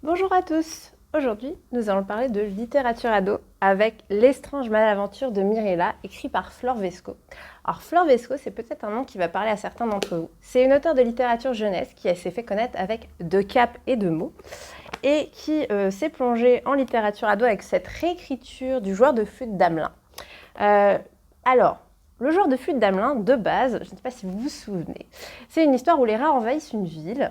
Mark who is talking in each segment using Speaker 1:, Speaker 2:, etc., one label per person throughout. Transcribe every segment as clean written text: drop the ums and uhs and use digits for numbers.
Speaker 1: Bonjour à tous. Aujourd'hui, nous allons parler de littérature ado avec L'Estrange Malaventure de Mirella, écrit par Flore Vesco. Alors Flore Vesco, c'est peut-être un nom qui va parler à certains d'entre vous. C'est une auteure de littérature jeunesse qui s'est fait connaître avec Deux capes et deux mots et qui s'est plongée en littérature ado avec cette réécriture du joueur de flûte d'Amelin. Alors, le joueur de flûte d'Amelin, de base, je ne sais pas si vous vous souvenez, c'est une histoire où les rats envahissent une ville.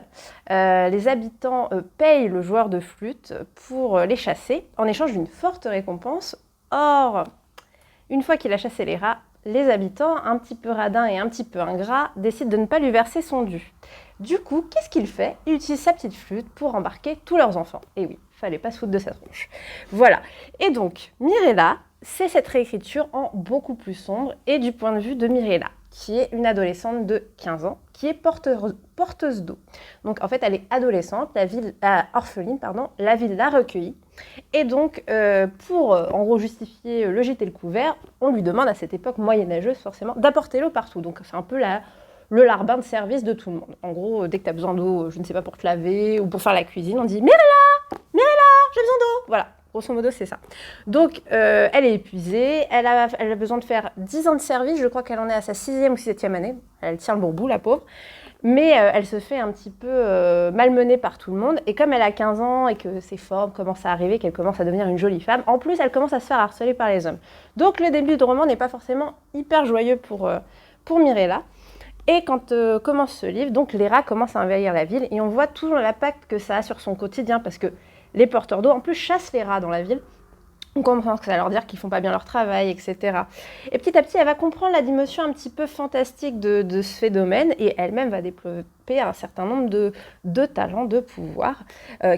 Speaker 1: Les habitants payent le joueur de flûte pour les chasser en échange d'une forte récompense. Or, une fois qu'il a chassé les rats, les habitants, un petit peu radins et un petit peu ingrats, décident de ne pas lui verser son dû. Du coup, qu'est-ce qu'il fait? Il utilise sa petite flûte pour embarquer tous leurs enfants. Et oui, fallait pas se foutre de sa tronche. Voilà. Et donc, Mirella, c'est cette réécriture en beaucoup plus sombre et du point de vue de Mirella, qui est une adolescente de 15 ans, qui est porteuse d'eau. Donc en fait, elle est adolescente, orpheline, la ville l'a recueillie. Et donc, pour en gros justifier le jeter le couvert, on lui demande à cette époque moyenâgeuse forcément d'apporter l'eau partout. Donc c'est un peu le larbin de service de tout le monde. En gros, dès que tu as besoin d'eau, je ne sais pas, pour te laver ou pour faire la cuisine, on dit « Mirella, j'ai besoin d'eau !» Voilà. Grosso modo, c'est ça. Donc, elle est épuisée, elle a besoin de faire 10 ans de service, je crois qu'elle en est à sa 6e ou 7e année. Elle tient le bon bout, la pauvre. Mais elle se fait un petit peu malmenée par tout le monde. Et comme elle a 15 ans et que ses formes commencent à arriver, qu'elle commence à devenir une jolie femme, en plus, elle commence à se faire harceler par les hommes. Donc, le début du roman n'est pas forcément hyper joyeux pour Mirella. Et quand commence ce livre, donc les rats commencent à envahir la ville et on voit tout l'impact que ça a sur son quotidien parce que les porteurs d'eau, en plus, chassent les rats dans la ville. On commence à leur dire qu'ils font pas bien leur travail, etc. Et petit à petit, elle va comprendre la dimension un petit peu fantastique de ce phénomène et elle-même va développer un certain nombre de talents, de pouvoirs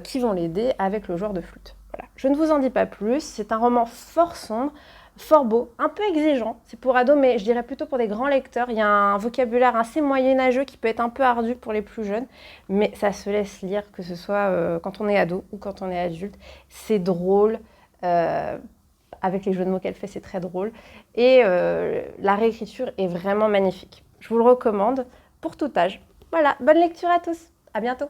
Speaker 1: qui vont l'aider avec le joueur de flûte. Voilà. Je ne vous en dis pas plus, c'est un roman fort sombre, fort beau, un peu exigeant. C'est pour ados, mais je dirais plutôt pour des grands lecteurs. Il y a un vocabulaire assez moyenâgeux qui peut être un peu ardu pour les plus jeunes, mais ça se laisse lire, que ce soit quand on est ado ou quand on est adulte. C'est drôle. Avec les jeux de mots qu'elle fait, c'est très drôle. Et la réécriture est vraiment magnifique. Je vous le recommande pour tout âge. Voilà, bonne lecture à tous. À bientôt.